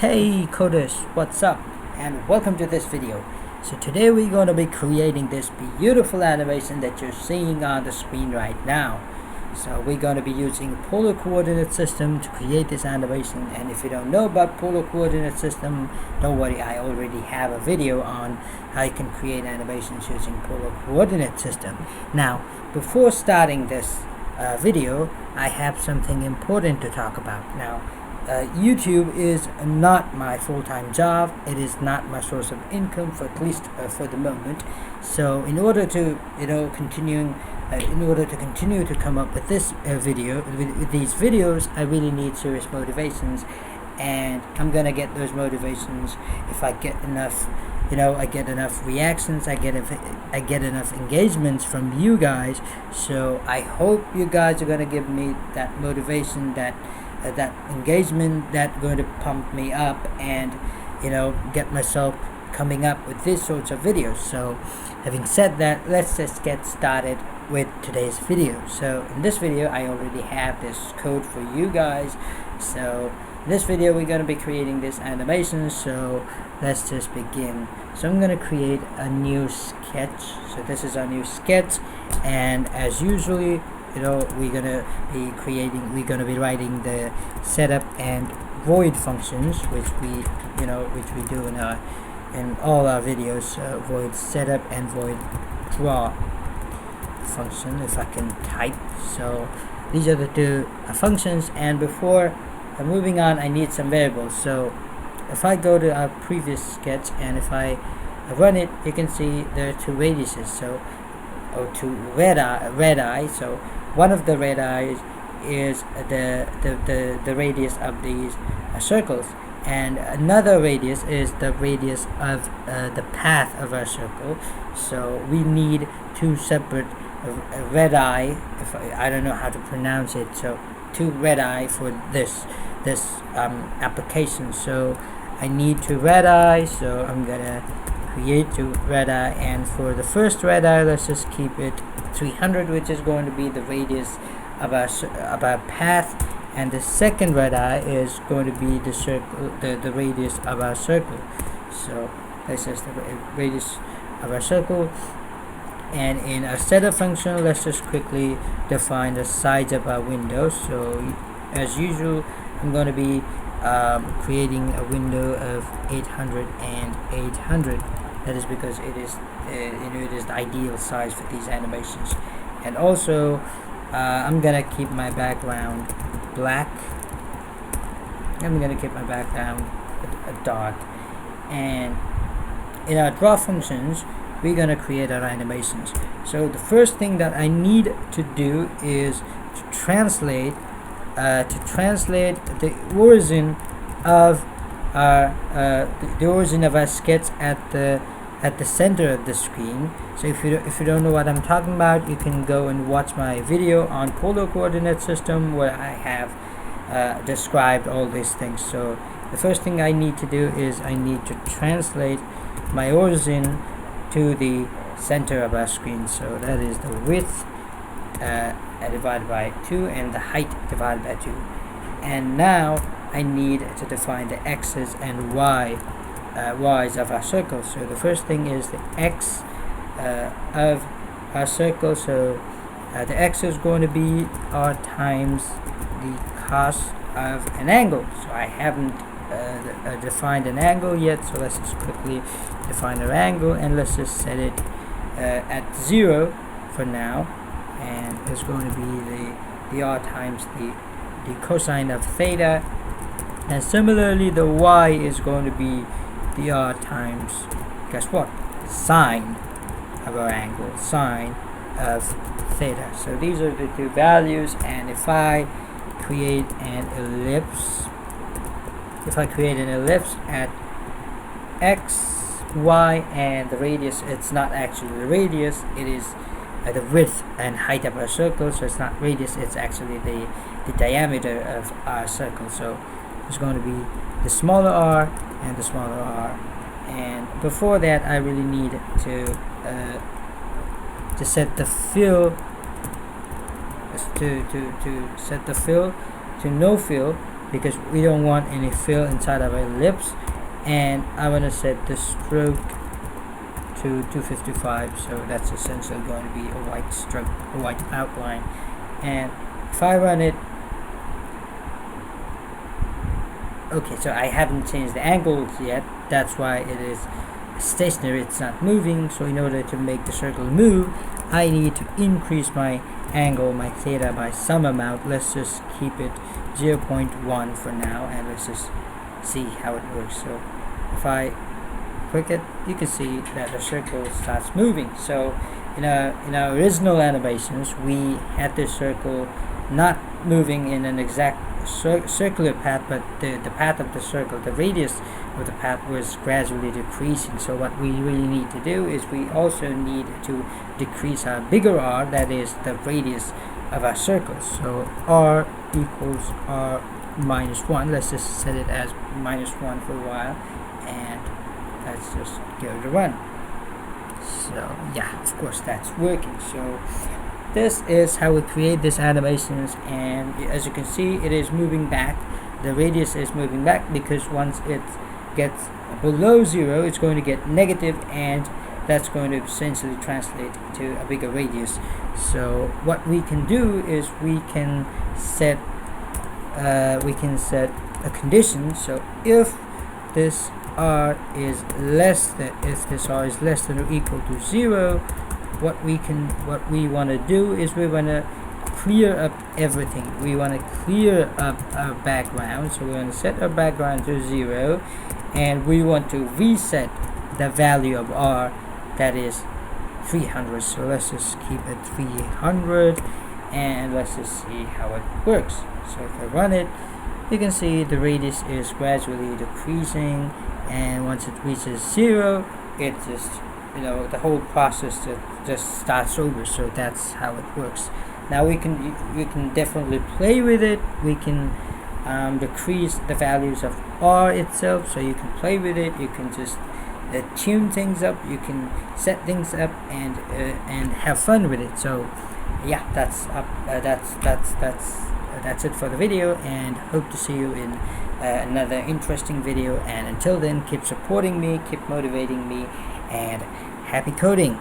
Hey coders, what's up? And welcome to this video. So today we're going to be creating this beautiful animation that you're seeing on the screen right now. So we're going to be using polar coordinate system to create this animation, and if you don't know about polar coordinate system, don't worry, I already have a video on how you can create animations using polar coordinate system. Now before starting this video, I have something important to talk about. Now YouTube is not my full-time job. It is not my source of income, for at least for the moment. So in order to continue to come up with this with these videos, I really need serious motivations, and I'm gonna get those motivations if I get enough I get enough reactions, I get enough engagements from you guys. So I hope you guys are gonna give me that motivation, that engagement, that going to pump me up and get myself coming up with these sorts of videos. So having said that, let's just get started with today's video. So in this video I already have this code for you guys. So in this video we're going to be creating this animation, so let's just begin. So I'm going to create a new sketch. So this is our new sketch, and as usually we're gonna be writing the setup and void functions, which we do in all our videos. Void setup and void draw function, if I can type. So these are the two functions, and before moving on, I need some variables. So if I go to our previous sketch and if I run it, you can see there are two radiuses, two red eye. So one of the red eyes is the radius of these circles, and another radius is the radius of the path of our circle. So we need two separate red eye, if I don't know how to pronounce it, so two red eye for this application. So I need two red eye, so I'm gonna create two red eye, and for the first red eye, let's just keep it 300, which is going to be the radius of our path, and the second red eye is going to be the circle, the radius of our circle. So this is the radius of our circle. And in our setup function, let's just quickly define the size of our window. So as usual, I'm going to be creating a window of 800 and 800. That is because it is it is the ideal size for these animations. And also I'm gonna keep my background black. I'm gonna keep my background dark. And in our draw functions, we're gonna create our animations. So the first thing that I need to do is to translate the origin of our sketch at the center of the screen. So if you don't know what I'm talking about, you can go and watch my video on polar coordinate system where I have described all these things. So the first thing I need to do is I need to translate my origin to the center of our screen. So that is the width divided by 2 and the height divided by 2. And now I need to define the x's and y's of our circle. So the first thing is the x of our circle. So the x is going to be r times the cos of an angle. So I haven't defined an angle yet, so let's just quickly define our angle, and let's just set it at 0 for now, and it's going to be the r times the cosine of theta. And similarly, the y is going to be the r times, guess what, sine of our angle, sine of theta. So these are the two values. And if I create an ellipse, at x, y, and the radius, it's not actually the radius, it is the width and height of our circle. So it's not radius, it's actually the diameter of our circle. So it's going to be the smaller r and the smaller r. And before that, I really need to set the fill to set the fill to no fill because we don't want any fill inside of our ellipse. And I want to set the stroke to 255, so that's essentially going to be a white stroke, a white outline. And if I run it, okay, so I haven't changed the angles yet, that's why it is stationary, it's not moving. So in order to make the circle move, I need to increase my angle, my theta, by some amount. Let's just keep it 0.1 for now, and let's just see how it works. So if I click it, you can see that the circle starts moving. So in our original animations, we had this circle not moving in an exact circular path, but the path of the circle, the radius of the path, was gradually decreasing. So what we really need to do is we also need to decrease our bigger r, that is the radius of our circle. So r equals r minus 1. Let's just set it as minus 1 for a while, and let's just give it a run. So yeah, of course that's working. So this is how we create these animations, and as you can see, it is moving back. The radius is moving back because once it gets below 0, it's going to get negative, and that's going to essentially translate to a bigger radius. So what we can do is we can set a condition. So if this r is less than or equal to 0, what we want to do is we want to clear up everything. We want to clear up our background. So we're going to set our background to 0, and we want to reset the value of r, that is 300. So let's just keep it 300, and let's just see how it works. So if I run it, you can see the radius is gradually decreasing, and once it reaches 0, it just, the whole process just starts over. So that's how it works. Now you can definitely play with it. We can decrease the values of r itself, so you can play with it. You can just tune things up, you can set things up, and have fun with it. So yeah, that's it for the video, and hope to see you in another interesting video. And until then, keep supporting me, keep motivating me, and happy coding.